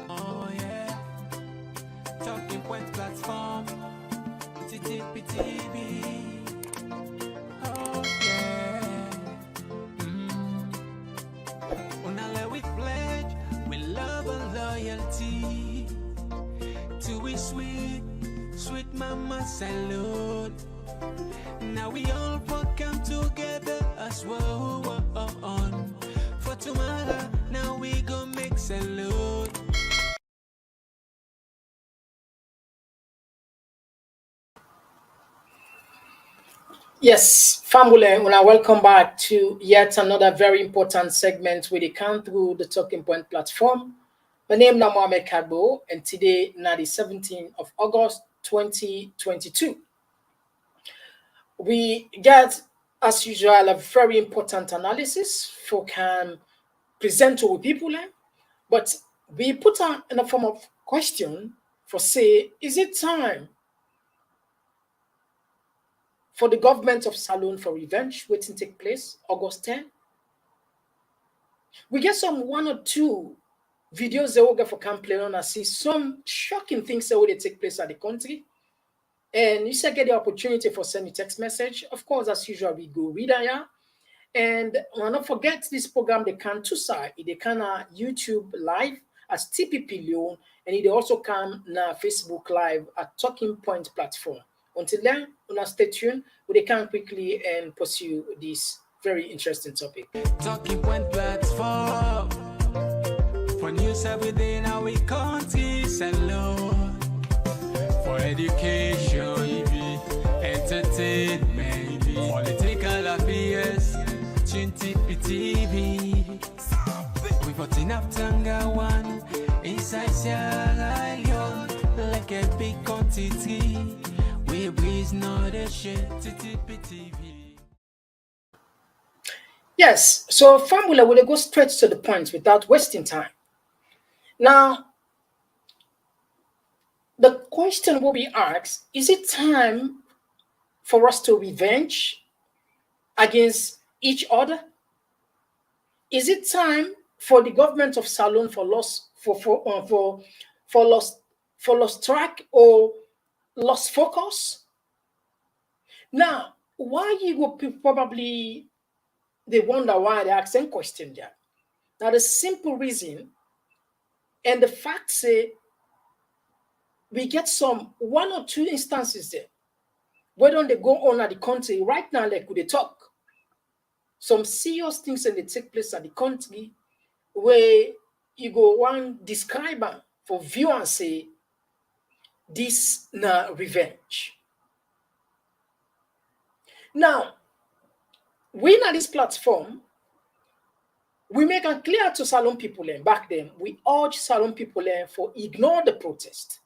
Oh yeah, talking point platform, TTPTV. Oh yeah, Unale we pledge, we love and loyalty to we sweet, sweet mama salute. Now we all come together as well on. For tomorrow, now we go make salute. Yes, family, and welcome back to yet another very important segment where they come through the Talking Point platform. My name is Mohamed Kabo, and today, na the 17th of August 2022. We get, as usual, a very important analysis for can present to people, but we put on in a form of question for say, is it time for the government of Salon for revenge waiting take place August 10? We get some one or two videos they will get for campaign on and see some shocking things that will take place at the country. And you should get the opportunity for send a text message. Of course, as usual, we go read here. And not forget this program, they can two side. They can YouTube live as TPP Leon, and it also come na Facebook live at Talking Point platform. Until then, stay tuned. We can quickly and pursue this very interesting topic. Talking point platform for news every day now we country salute. For education, entertainment, political affairs, TTPTV. We put enough tanga one inside Sierra Leone like a big quantity. We breeze not a shit TTPTV. Yes, so family will go straight to the point without wasting time. Now, the question will be asked, is it time for us to revenge against each other? Is it time for the government of Salon for lost track or lost focus? Now, why you will probably they wonder why they ask them question there. Now, the simple reason and the fact say we get some one or two instances there. Why don't they go on at the country right now, like they talk? Some serious things that they take place at the country where you go one describer for view and say this na revenge. Now, we on this platform, we make it clear to Salon people back then. We urge Salon people for ignore the protest.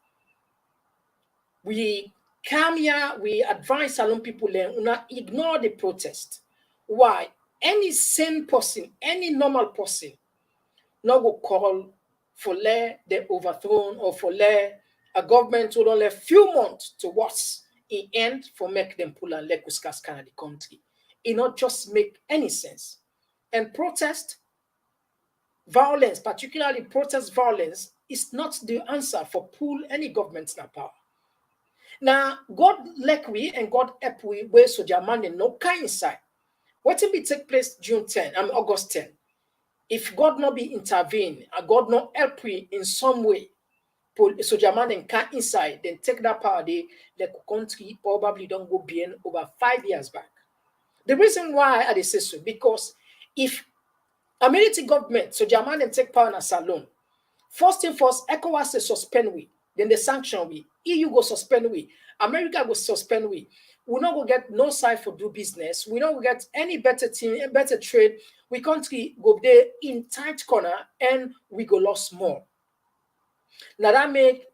We come here, we advise Salon people not ignore the protest. Why? Any sane person, any normal person, not go call for let the overthrown or for let a government will only few months to watch it end for make them pull and let Kuskas kind of the country. It not just make any sense. And protest violence, particularly protest violence, is not the answer for pull any government in power. Now, God like we and God help we where so Germany no kind inside. What if it take place June 10, August 10? If God not be intervene and God not help we in some way, so Germany can inside, then take that power, the country probably don't go beyond over 5 years back. The reason why I say so, because if American government, so Germany take power in Salon, first thing first, Ecowas say suspend we, then they sanction we, EU go suspend we, America go suspend we. We not go get no side for do business. We don't get any better team, better trade. We country go there in tight corner and we go lost more. Now that make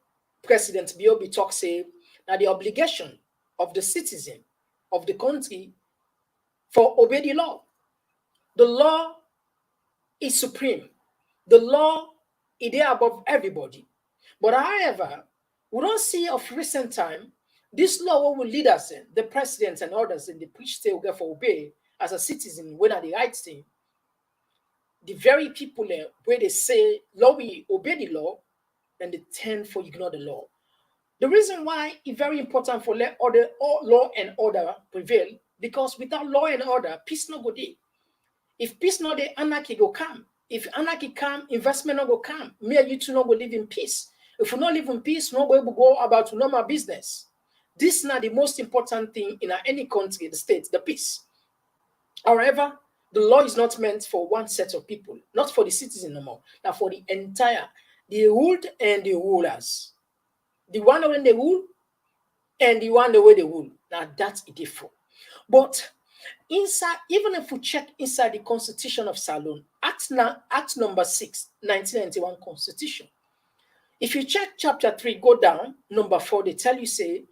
President Biobi talk say now the obligation of the citizen of the country for obey the law. The law is supreme. The law is there above everybody. But however, we don't see of recent time this law will lead us in the president and others in the preach they will get for obey as a citizen when are the right thing. The very people where they say law we obey the law, and they tend for ignore the law. The reason why it's very important for let order or law and order prevail, because without law and order, peace no go there. If peace not there, anarchy go come. If anarchy come, investment no go come. Me and you two no go live in peace. If we not live in peace, we no go able to go about normal business. This is not the most important thing in any country, the state, the peace. However, the law is not meant for one set of people, not for the citizen no more, now for the entire, the ruled and the rulers. The one when they rule and the one the way they rule. Now that's a different. But inside, even if we check inside the Constitution of Salon, Act number 6, 1991 Constitution. If you check chapter 3, go down, number 4, they tell you, say,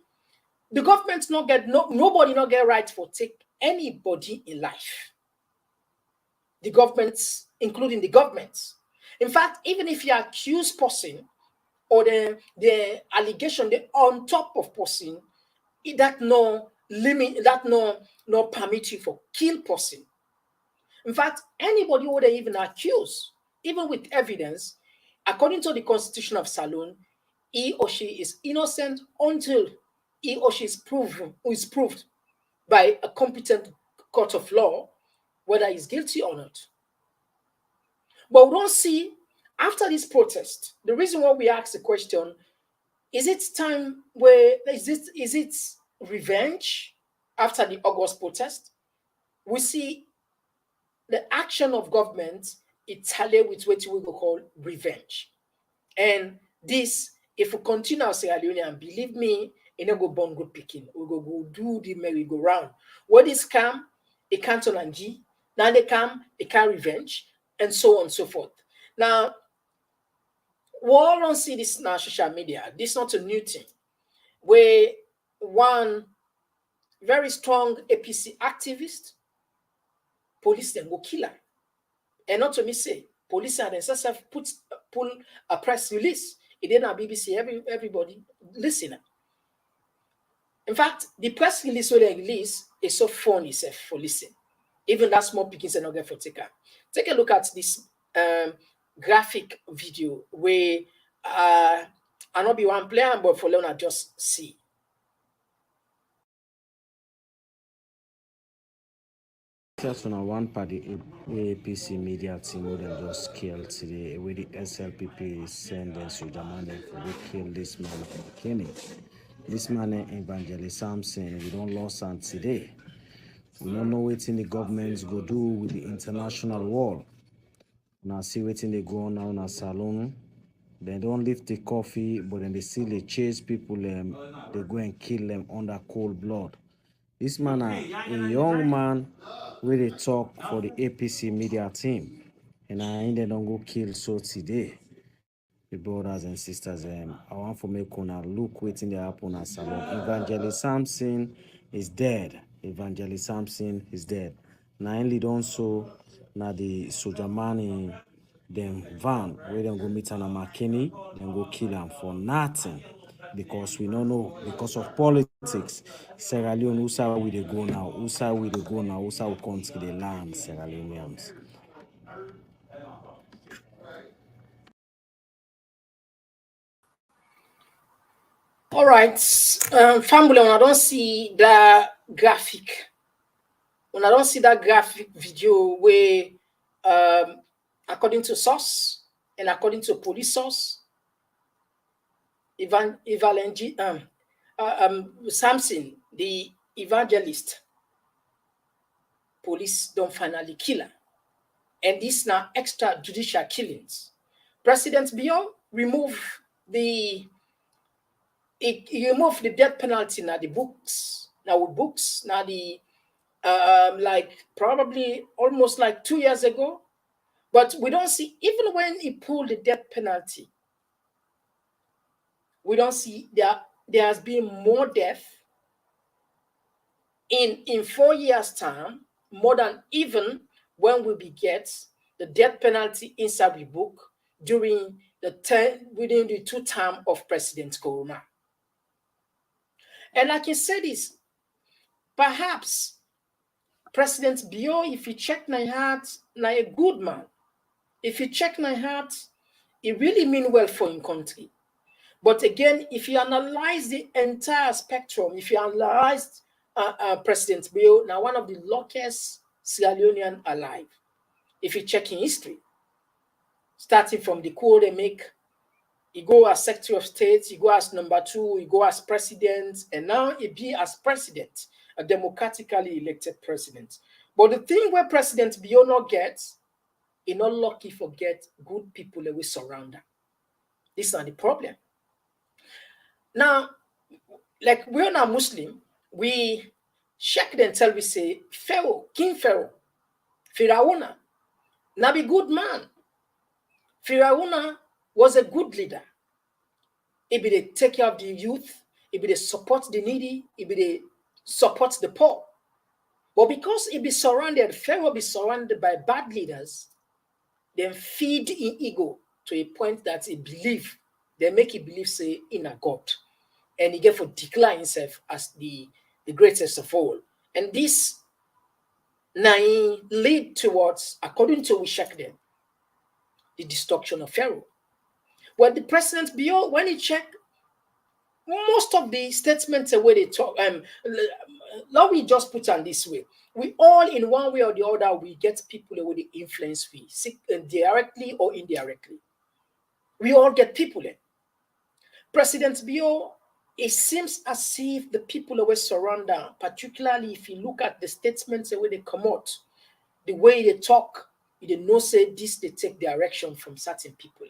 the government not get nobody not get right for take anybody in life. The governments, including the governments. In fact, even if you accuse person or the allegation they on top of person, that no limit, that no permit you for kill person. In fact, anybody who they even accuse, even with evidence, according to the Constitution of Salon, he or she is innocent until he or she is proved by a competent court of law whether he's guilty or not. But we don't see, after this protest, the reason why we ask the question, is it time where, is it revenge after the August protest? We see the action of government, it tallies with what we will call revenge. And this, if we continue our Sierra Leone, and believe me, it no go born good picking. We go do the merry-go-round. What is scam? It can't turn and G. Now they come, it can revenge, and so on and so forth. Now, we all don't see this now social media. This is not a new thing. Where one very strong APC activist, police then go kill her. And not to me say, police and themselves pull a press release. It did on BBC, everybody listen. In fact, the press release where they release is so funny for listen. Even that small pickings and not get for taker. Take a look at this graphic video where I not be one player, but for Leona just see. Just on one party APC media team who they just killed today, where the SLPP send them to Jamaica for kill this man from Kenny. This man Evangelist Samson, we don't lost him today. We don't know what the governments go do with the international wall. Now see what they go on now in a salon. They don't lift the coffee, but then they still they chase people. They go and kill them under cold blood. This man, a young man, where they talk for the APC media team, and I they don't go kill so today. The brothers and sisters, I want to make una look waiting they happen at salon. Evangelist Samson is dead. Evangelist Samson is dead. Now only don't so now the soldier man in them van where they go meet Anna McKinney and go kill him for nothing. Because we don't know, because of politics, Sierra Leone, who side we they go now, who side we they go now, who side we country the land, Sierra Leoneans. All right, family, when I don't see that graphic, when I don't see that graphic video where, according to source and according to police source, Samson, the evangelist, police don't finally kill her. And this now extrajudicial killings. President Bion remove the death penalty now the books. Now with books, now the like probably almost like 2 years ago. But we don't see, even when he pulled the death penalty, we don't see there has been more death in 4 years' time, more than even when we get the death penalty inside the book during within the 2 terms of President Koroma. And like I said this, perhaps President Bio, if you check my heart, like a good man. If you check my heart, it really mean well for your country. But again, if you analyze the entire spectrum, if you analyze President Bill, now one of the luckiest Sierra Leonean alive. If you check in history, starting from the coup they make, he go as Secretary of State, he go as number 2, he go as president, and now he be as president, a democratically elected president. But the thing where President Bio not gets, he not lucky forget good people that we surround him. This is not the problem. Now, like we're not Muslim, we check them tell we say, Pharaoh, King Pharaoh, Firauna, now be good man. Firauna was a good leader. He be they take care of the youth, he be they support the needy, he be they support the poor. But because he be surrounded, Pharaoh be surrounded by bad leaders, then feed in ego to a point that he believe, they make him believe say in a God. And he get for decline himself as the greatest of all. And this now lead towards, according to Wishakden, the destruction of Pharaoh. Well, the president Bio, when he checked most of the statements the way they talk, let me just put on this way. We all, in one way or the other, we get people with the influence we seek directly or indirectly. We all get people in. President Bio, it seems as if the people that were surrounded, particularly if you look at the statements the way they come out, the way they talk, they know say this, they take direction from certain people.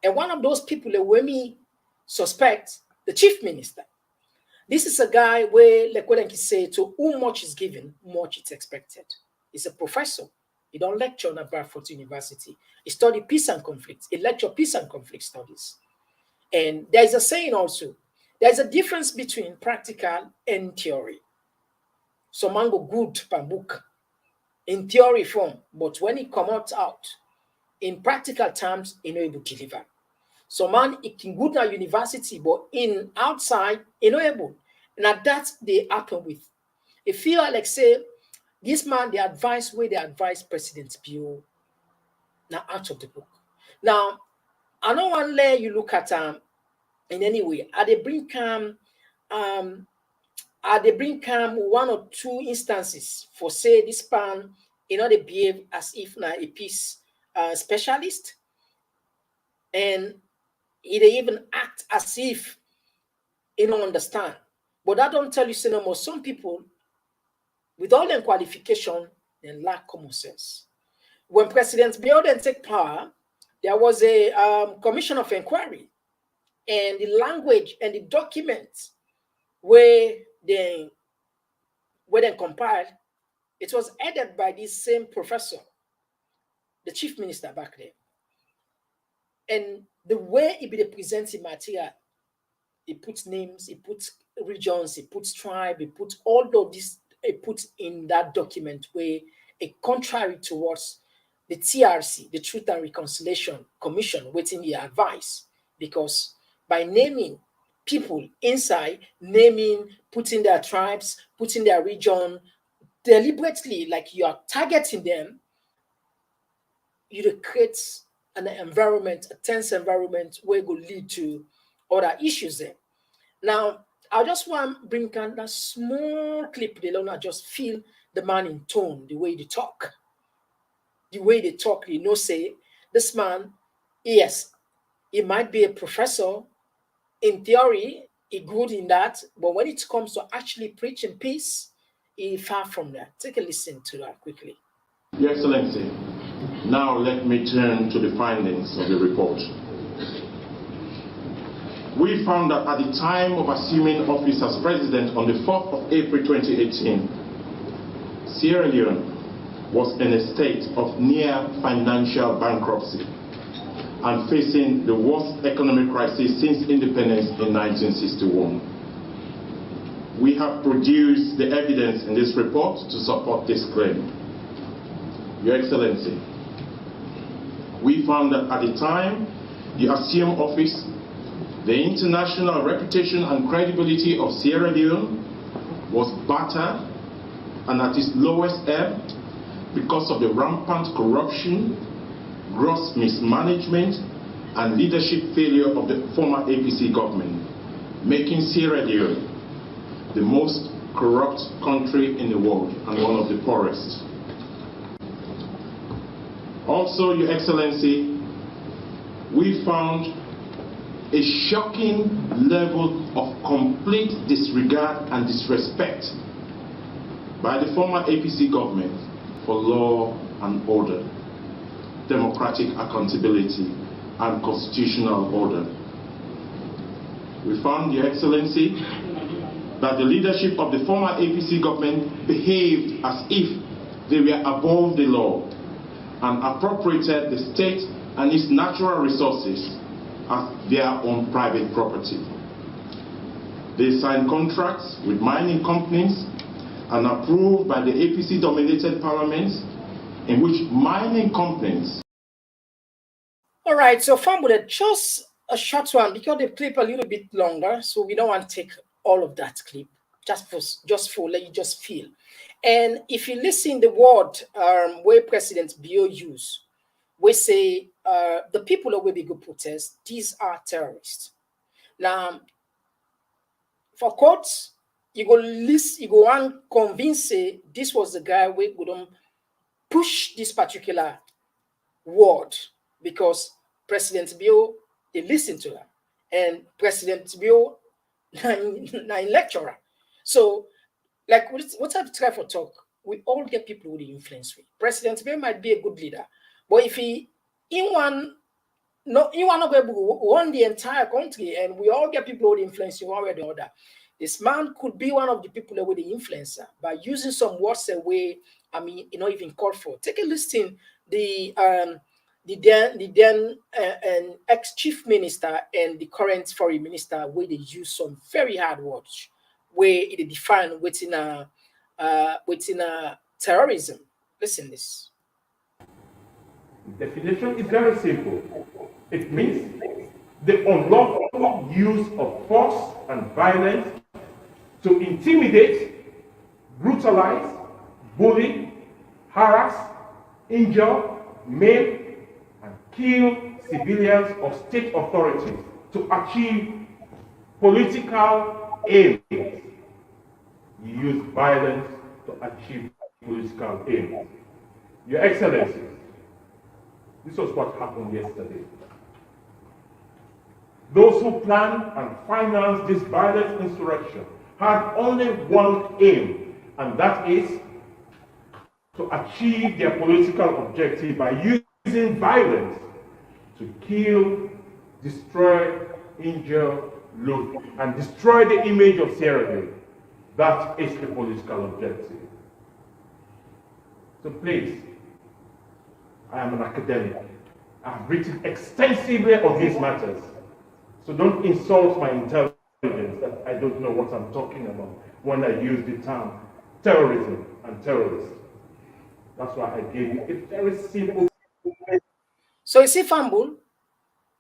And one of those people that when me suspect, the chief minister. This is a guy where, like what I can say, to whom much is given, much is expected. He's a professor. He don't lecture at Bradford University. He studied peace and conflict. He lectured peace and conflict studies. And there's a saying also, there's a difference between practical and theory. So man go good per book in theory form, but when it comes out in practical terms, he not able to deliver. So man, it can go to university, but in outside, he not able. And at that they happen with. If feel like say, this man, the advice where they advise President Bio, now out of the book. Now, I don't want to let you look at in any way. Are they bring one or two instances for say this man, they behave as if now a peace specialist, and they even act as if you don't understand. But that don't tell you say no more. Some people, with all their qualification, they lack common sense. When President Bio then take power, there was a commission of inquiry, and the language and the documents where they compiled, it was headed by this same professor, the chief minister back then. And the way he be presenting material, he puts names, he puts regions, he puts tribe, he puts all of this, he puts in that document where a contrary towards the TRC, the Truth and Reconciliation Commission, waiting the advice. Because by naming people inside, putting their tribes, putting their region, deliberately, like you are targeting them, you create an environment, a tense environment where it will lead to other issues there. Now, I just want to bring down that small clip, they don't just feel the man in tone, the way they talk. The way they talk, say, this man, yes, he might be a professor. In theory, he's good in that, but when it comes to actually preaching peace, he's far from that. Take a listen to that quickly. Your Excellency, now let me turn to the findings of the report. We found that at the time of assuming office as president on the 4th of April 2018, Sierra Leone was in a state of near financial bankruptcy and facing the worst economic crisis since independence in 1961. We have produced the evidence in this report to support this claim. Your Excellency, we found that at the time you assumed office, the international reputation and credibility of Sierra Leone was battered and at its lowest ebb because of the rampant corruption, gross mismanagement, and leadership failure of the former APC government, making Sierra Leone the most corrupt country in the world and one of the poorest. Also, Your Excellency, we found a shocking level of complete disregard and disrespect by the former APC government for law and order, democratic accountability, and constitutional order. We found, Your Excellency, that the leadership of the former APC government behaved as if they were above the law and appropriated the state and its natural resources as their own private property. They signed contracts with mining companies and approved by the APC-dominated parliaments in which mining companies. All right, so Fambulet, just a short one because the clip a little bit longer, so we don't want to take all of that clip. Just for let you just feel. And if you listen the word where President Bio use, we say the people that will be go protest, these are terrorists. Now, for courts, you go list, you go and convince say this was the guy we couldn't push this particular word because President Bio they listen to her, and President Bio nine lecturer. So, like what I've tried for talk, we all get people with the influence. President Bio might be a good leader, but if he in one not be able to run the entire country, and we all get people with influence in one way or the other. This man could be one of the people that with the influencer by using some words away. I mean, you know, even called for. Take a listen. The then ex-chief minister and the current foreign minister, where they use some very hard words, where it define within a terrorism. Listen this. The definition is very simple. It means the unlawful use of force and violence to intimidate, brutalize, bully, harass, injure, maim, and kill civilians or state authorities to achieve political aims. You use violence to achieve political aims. Your Excellency, this was what happened yesterday. Those who planned and financed this violent insurrection had only one aim, and that is to achieve their political objective by using violence to kill, destroy, injure, loot, and destroy the image of Sierra Leone. That is the political objective. So please, I am an academic. I have written extensively on these matters. So don't insult my intelligence that I don't know what I'm talking about when I use the term terrorism and terrorist. That's why I gave you a very simple. So you see, Fambul,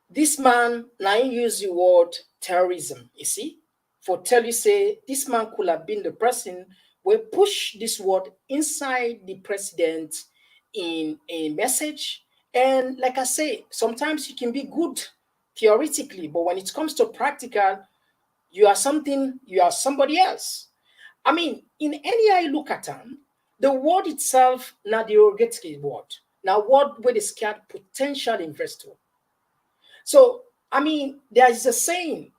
this man now use the word terrorism, you see, for tell you say this man could have been the person who push this word inside the president in a message. And like I say, sometimes you can be good theoretically, but when it comes to practical, you are somebody else. I mean, in any I look at them, the word itself, not the derogatory word. Now, what where they scared potential investor. So, I mean, there is a saying,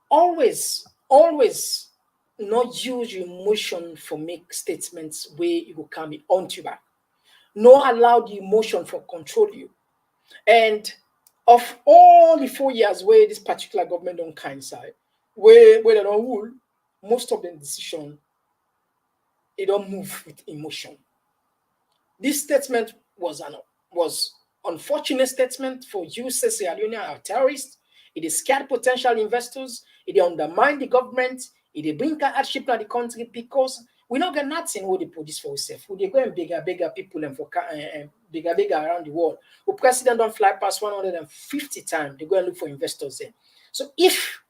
always not use your emotion for make statements where you will come onto you back. No allow the emotion for control you. And of all the 4 years where this particular government don't coincide, where they don't rule, most of the decision, they don't move with emotion. This statement was unfortunate statement for you, Sierra Leone are terrorists. It is scared potential investors. It undermine the government. It bring hardship to the country because we don't get nothing what they produce for ourselves. We go and bigger people and for bigger around the world. The president don't fly past 150 times. They go and look for investors there. So if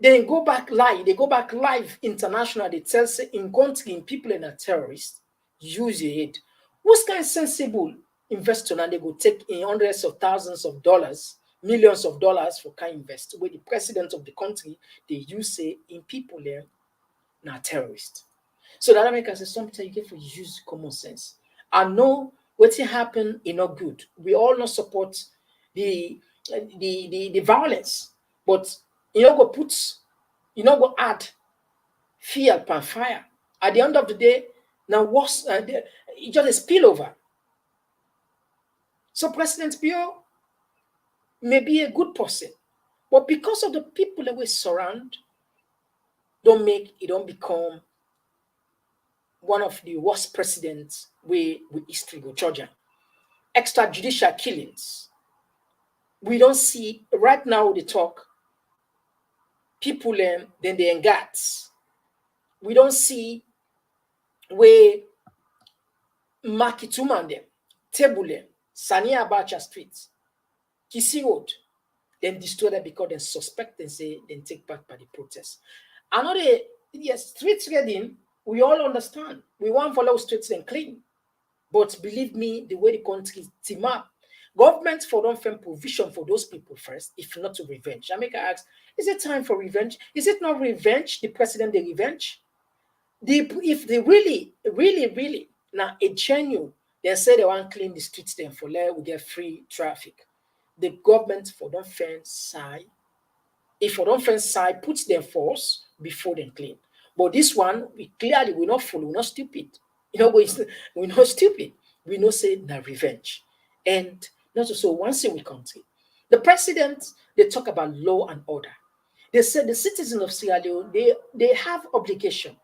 they go back live international, they tell say in country in people and are terrorists, use your head. Who's kind of sensible investor and they go take in hundreds of thousands of dollars, millions of dollars for kind invest, where the president of the country, they use say in people there, now terrorists. So that America says sometimes you get to use common sense. I know what's happen is not good. We all not support the violence, but you know go put, you know go add fear upon fire. At the end of the day, now what's it just a spillover. So President Bio may be a good person, but because of the people that we surround, don't become one of the worst presidents we history go Georgia. Extrajudicial killings. We don't see right now they talk people then they engage. We don't see where Makituman them, Table them, Sania Abacha streets, Kisi Road, then destroy them because they suspect and say then take part by the protest. Another yes, streets reading, we all understand. We want to follow streets and clean. But believe me, the way the country team up, government for don't find provision for those people first, if not to revenge. Jamaica asks, is it time for revenge? Is it not revenge? The president, the revenge? If they really, now a genuine, they say they want to clean the streets then for let we get free traffic. The government for don't fence side, if for don't fence side, puts their force before they clean. But this one, we clearly will not follow, we're not stupid. You know, we're not stupid. We know say na revenge. And not also one single country. The president, they talk about law and order. They said the citizens of Sierra Leone, they have obligation.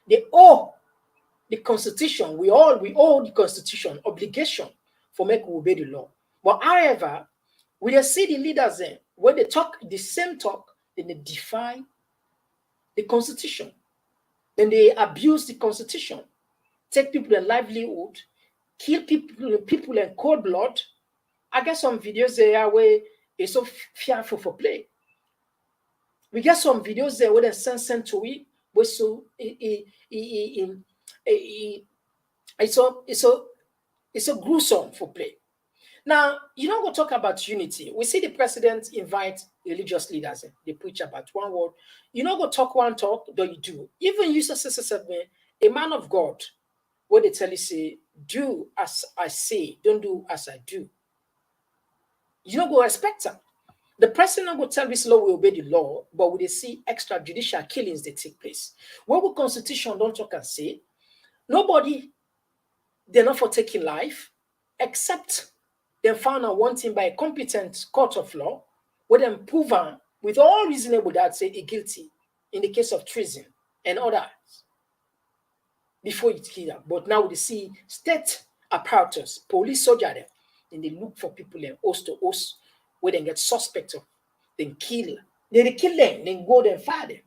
They owe the constitution. We owe the constitution obligation for make we obey the law. But however, we just see the leaders there when they talk the same talk, then they defy the constitution. Then they abuse the constitution, take people in livelihood, kill people in cold blood. I get some videos there where it's so fearful for play. We get some videos there where they send to it, where so it's so gruesome for play. Now, you know, we'll talk about unity. We see the president invite religious leaders. They preach about one word. You know, go talk one talk, though you do. Even you say, a man of God, what they tell you say, do as I say, don't do as I do. You know, go respect them. The president will tell this law we obey the law, but we see extrajudicial killings that take place. What the constitution don't talk and say, nobody, they're not for taking life, except they found out one thing by a competent court of law, where them proven with all reasonable doubt say guilty in the case of treason and others before it's killed. But now we see state apparatus, police, soldier them, and they look for people in host to host where they get suspect of, then kill. Then they kill them, then go and fire them.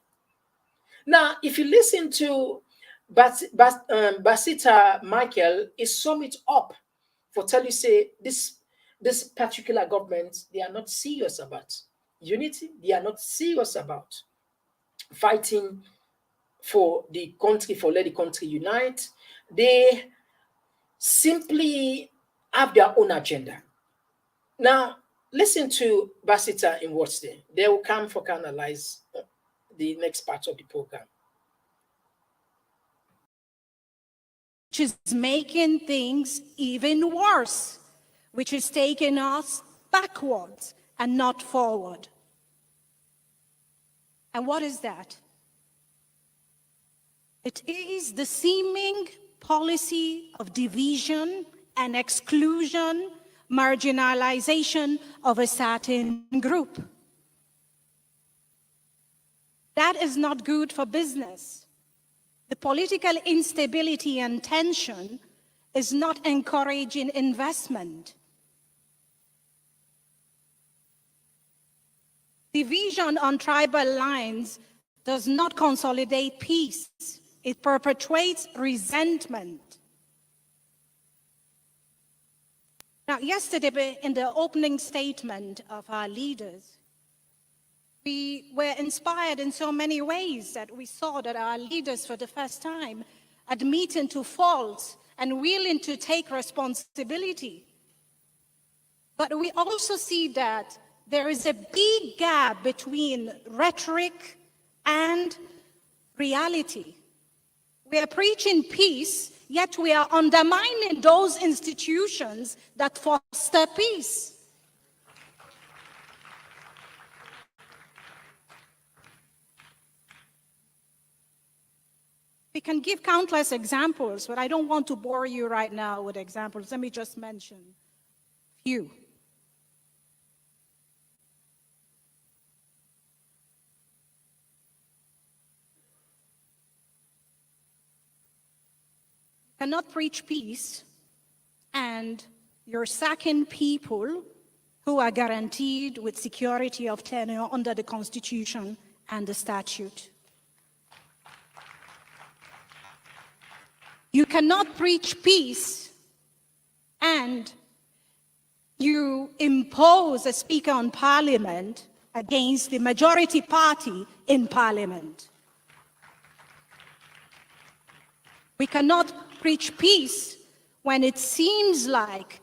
Now, if you listen to Basita Michael, it sum it up for tell you say this particular government, they are not serious about unity. They are not serious about fighting for the country, for let the country unite. They simply have their own agenda. Now, listen to Basita in what's there. They will come for analyze the next part of the program. Which is making things even worse, which is taking us backwards and not forward. And what is that? It is the seeming policy of division and exclusion, marginalization of a certain group. That is not good for business. The political instability and tension is not encouraging investment. Division on tribal lines does not consolidate peace. It perpetuates resentment. Now, yesterday, in the opening statement of our leaders, we were inspired in so many ways that we saw that our leaders, for the first time, admitting to faults and willing to take responsibility But we also see that there is a big gap between rhetoric and reality. We are preaching peace, yet we are undermining those institutions that foster peace. We can give countless examples, but I don't want to bore you right now with examples. Let me just mention a few. You cannot preach peace and you're sacking people who are guaranteed with security of tenure under the Constitution and the statute. You cannot preach peace and you impose a speaker on parliament against the majority party in parliament. We cannot preach peace when it seems like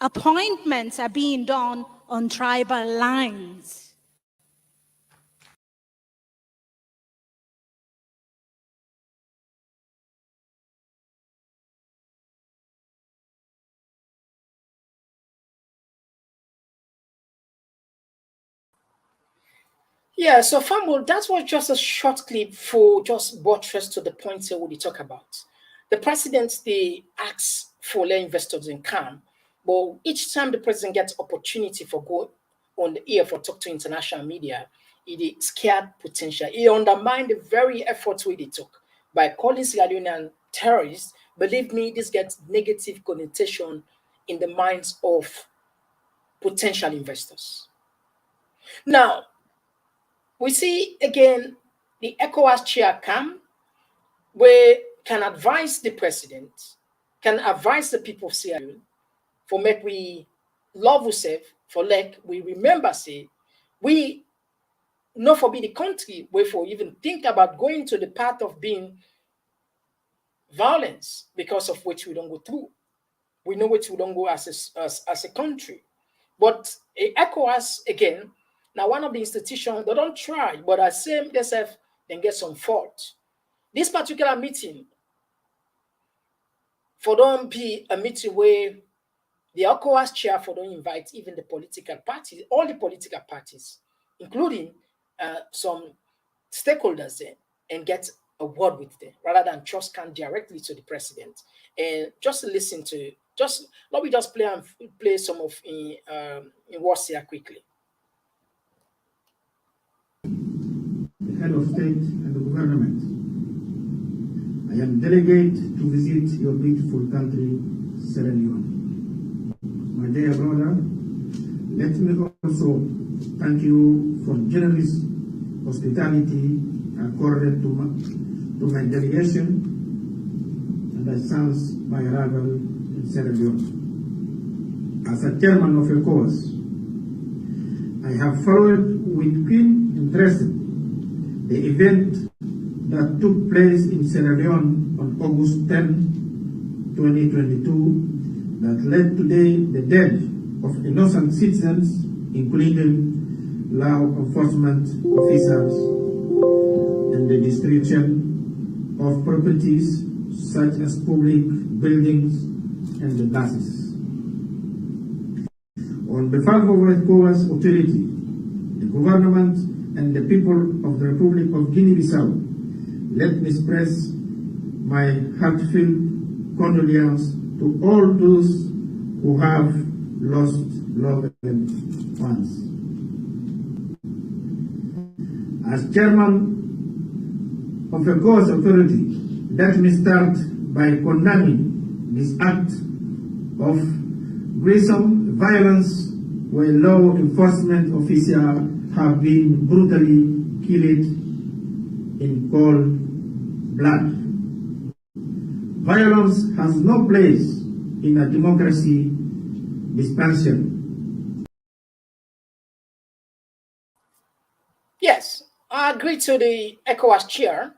appointments are being done on tribal lines. Yeah, so Famul, that was just a short clip for just buttress to the points that we talk about. The president, they ask for their investors in calm, but each time the president gets opportunity for go on the air for talk to international media, he scared potential. He undermined the very efforts we took by calling Sierra Leonean terrorists. Believe me, this gets negative connotation in the minds of potential investors. Now, we see again the Ecowas chair come, where can advise the president, can advise the people of Sierra Leone for make we love ourselves, for like we remember say, we not forbid the country where for even think about going to the path of being violence because of which we don't go through. We know which we don't go as a country. But ECOWAS, again, now one of the institutions, they don't try, but at same themselves, then get some fault. This particular meeting, for don't be a meeting where the ECOWAS chair for don't invite even the political parties, all the political parties, including some stakeholders there, and get a word with them, rather than just come directly to the president and just listen to. Just let me just play some of in words here quickly. The head of state and the government, I am delegate to visit your beautiful country, Sierra Leone. My dear brother, let me also thank you for generous hospitality accorded to my delegation, and I sense my arrival in Sierra Leone. As a chairman of Ecowas, I have followed with keen interest the event that took place in Sierra Leone on August 10, 2022, that led today the death of innocent citizens, including law enforcement officers, and the destruction of properties such as public buildings and the buses. On behalf of the Ecowas authority, the government and the people of the Republic of Guinea-Bissau, let me express my heartfelt condolence to all those who have lost loved ones. As chairman of the Ecowas authority, let me start by condemning this act of gruesome violence where law enforcement officers have been brutally killed in cold blood. Violence has no place in a democracy dispensation. Yes, I agree to the ECOWAS chair,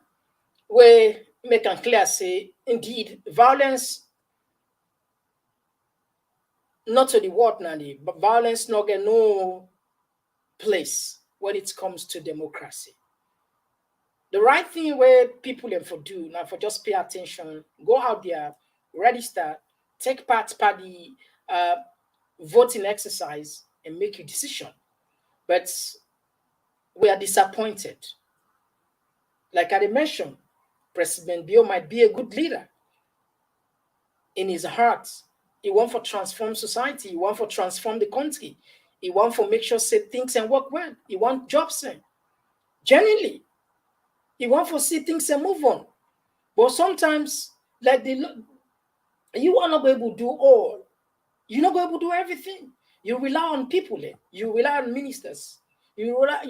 where make it clear say, indeed, violence not to the what now, but violence not get no place when it comes to democracy. The right thing where people them for do now for just pay attention, go out there, register, take part by the voting exercise and make your decision. But we are disappointed. Like I mentioned, President Bio might be a good leader. In his heart, he want to transform society. He want to transform the country. He want to make sure say things and work well. He want jobs. Genuinely, he want to see things and move on. But sometimes, like you are not going to do all. You're not going to do everything. You rely on people. You rely on ministers. You rely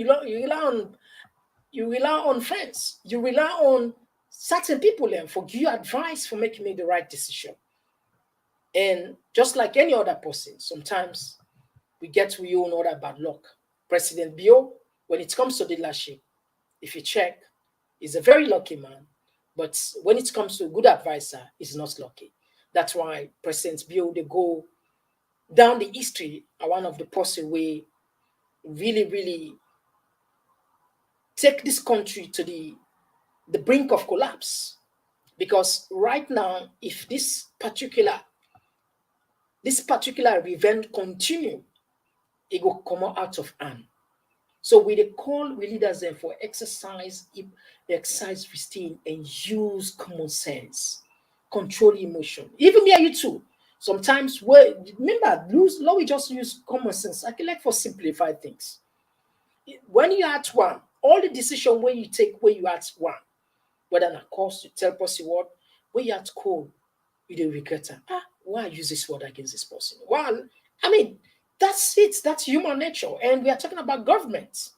on friends. You rely on certain people for give you advice for making the right decision. And just like any other person, sometimes we get we own other bad luck. President Bio, when it comes to leadership, if you check, is a very lucky man. But when it comes to a good advisor, he's not lucky. That's why President Bio, they go down the history are one of the person way really, really take this country to the brink of collapse. Because right now, if this particular event continue, it will come out of hand. So we call we leaders then for exercise restraint and use common sense, control emotion. Even me and you too. Sometimes remember, we just use common sense. I can like for simplify things. When you at one, all the decision where you take where you at one, whether not cost you tell person what, where you at cold, you don't regret it. Why use this word against this person? Well, I mean, that's it. That's human nature. And we are talking about government.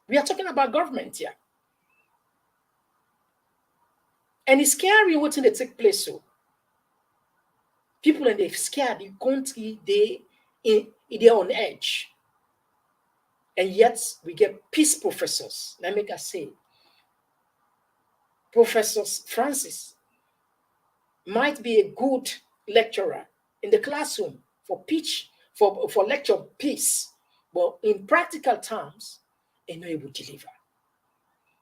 We are talking about government here. And it's scary what's in the take place. So people and they're scared, the country, they're on edge. And yet we get peace professors. Let me say, Professor Francis might be a good lecturer in the classroom for lecture peace, but in practical terms, they're not able to deliver.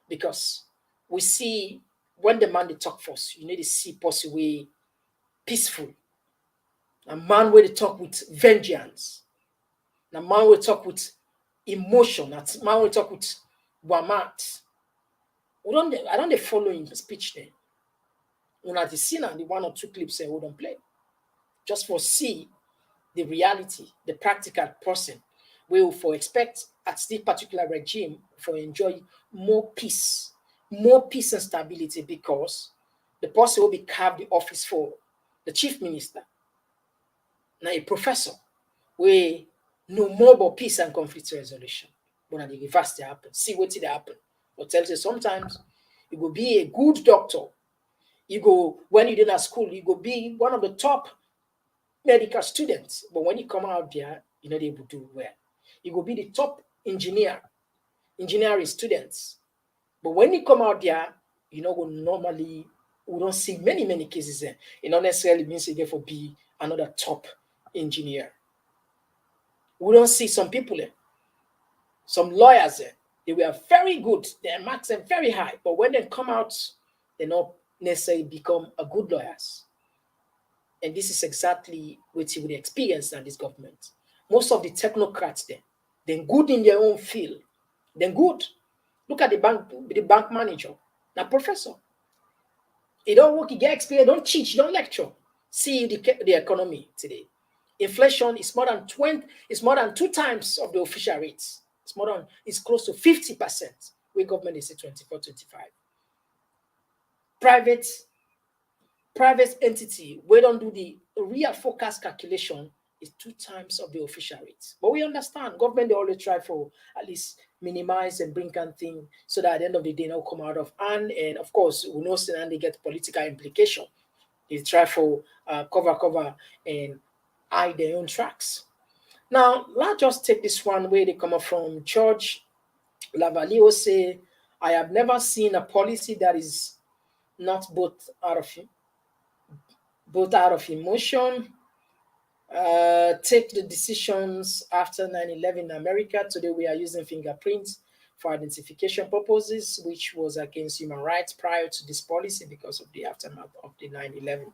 Because we see when the man they talk first, you need to see possibly peaceful. A man will talk with vengeance. A man will talk with emotion. A man will talk with wamat. I don't follow in the speech there. When I see now the 1 or 2 clips I wouldn't play. Just for see the reality, the practical person will for expect at this particular regime for enjoy more peace and stability, because the person will be carved the office for the chief minister. Now a professor will know more about peace and conflict resolution. But at the reverse they happen. See what it happen. But tells you sometimes you will be a good doctor. You go, when you're in a school, you go be one of the top medical students. But when you come out there, you're not able to do well. You go be the top engineering students. But when you come out there, you know, normally we don't see many cases there. It not necessarily means you therefore be another top engineer. We don't see some people there. Some lawyers there. They were very good. Their marks are very high. But when they come out, they not necessarily become a good lawyers. And this is exactly what you would experience in this government. Most of the technocrats there, they're good in their own field. They're good. Look at the bank manager, now professor. He don't work, he get experience, don't teach, don't lecture. See the economy today. Inflation is more than 2 times of the official rates. It's close to 50%. Where government is at 24, 25. Private entity, we don't do the real forecast calculation, is 2 times of the official rates. But we understand government, they always try for at least minimize and bring on things so that at the end of the day, now come out of hand. And of course, we know and they get political implication. They try for cover and hide their own tracks. Now, let's just take this one where they come up from. George Lavalio say, I have never seen a policy that is not both out of emotion take the decisions after 9/11 in America. Today we are using fingerprints for identification purposes, which was against human rights prior to this policy because of the aftermath of the 9/11.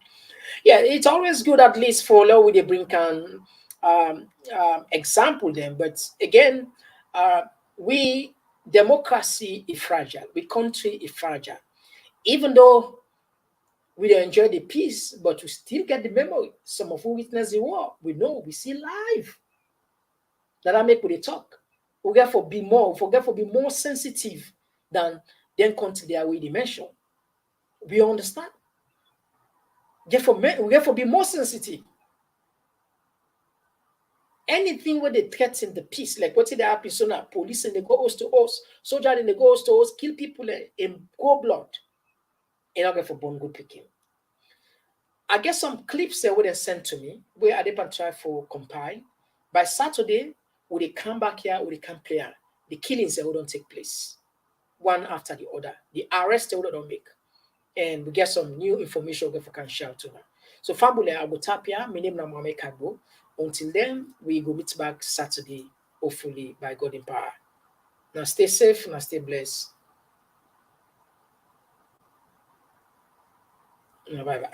Yeah, it's always good at least for law with the bring can example them. But again, we democracy is fragile. We country is fragile. Even though we don't enjoy the peace, but we still get the memory. Some of who witness the war, we know, we see live. That I make with the talk. We get for be more sensitive than country they are with dimension. We understand. We get for be more sensitive. Anything where they threaten the peace, like what they happen, so now police and they go host to us, soldier and they go host to us, kill people in cold blood. And I get for born good picking. I get some clips there where they sent to me, where I did try for compile. By Saturday, when they come back here, when they come play here, the killings will don't take place, one after the other. The arrests they will don't make. And we get some new information we can share to now. So family, I will tap here. My name is Mohamed Kagbo. Until then, we go meet back Saturday, hopefully by God in power. Now stay safe, now stay blessed. Bye bye.